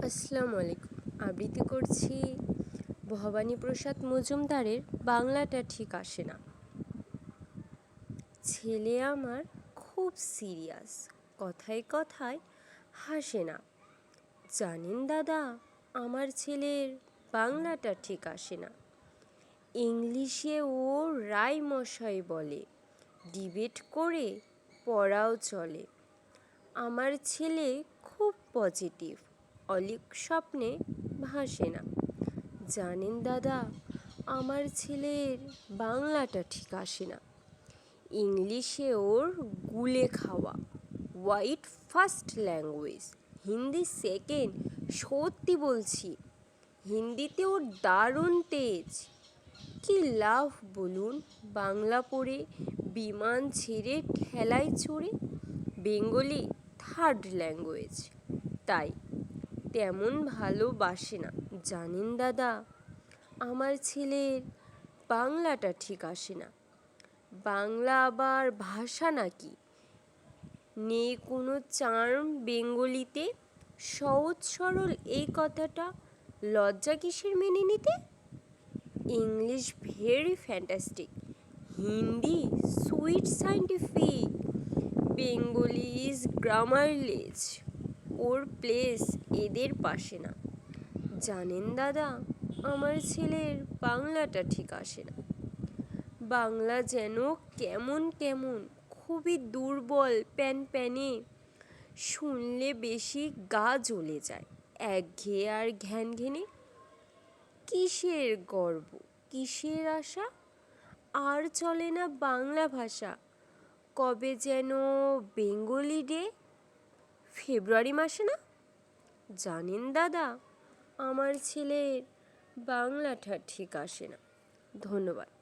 আসসালামু আলাইকুম। আবৃত্তি করছি ভবানী প্রসাদ মজুমদারের বাংলাটা ঠিক আসে না। ছেলে আমার খুব সিরিয়াস, কথায় কথায় হাসে না। জানেন দাদা, আমার ছেলের বাংলাটা ঠিক আসে না। ইংলিশে ও রায় মশাই বলে, ডিবেট করে পড়াও চলে। আমার ছেলে খুব পজিটিভ, অলিক স্বপ্নে ভাসে না। জানেন দাদা, আমার ছেলের বাংলাটা ঠিক আসে না। ইংলিশে ওর গুলে খাওয়া, white first language, Hindi second. সত্যি বলছি, হিন্দিতে ওর দারুণ তেজ। কি লাভ বলুন বাংলা পড়ে, বিমান ছেড়ে ঠেলায় চড়ে। বেঙ্গলি থার্ড ল্যাঙ্গুয়েজ, তাই তেমন ভালোবাসে না। জানেন দাদা, আমার ছেলের বাংলাটা ঠিক আসে না। বাংলা আবার ভাষা নাকি? নেই কোনো চার্ম বেঙ্গলিতে? সহজ সরল এই কথাটা লজ্জা কিসের মেনে নিতে? English very fantastic, Hindi sweet scientific, Bengali is grammarless, ওর প্লেস এদের পাশে না। জানেন দাদা, আমার ছেলের বাংলাটা ঠিক আসে না। বাংলা যেন কেমন কেমন, খুবই দুর্বল প্যানপ্যানে। শুনলে বেশি গা জ্বলে যায়, একঘেয়ে আর ঘ্যানঘেনে। কিসের গর্ব, কিসের আশা, আর চলে না বাংলা ভাষা। কবে যেন বেঙ্গলি ডে, ফেব্রুয়ারি মাসে না? জানেন দাদা, আমার ছেলের বাংলাটা ঠিক আসে না। ধন্যবাদ।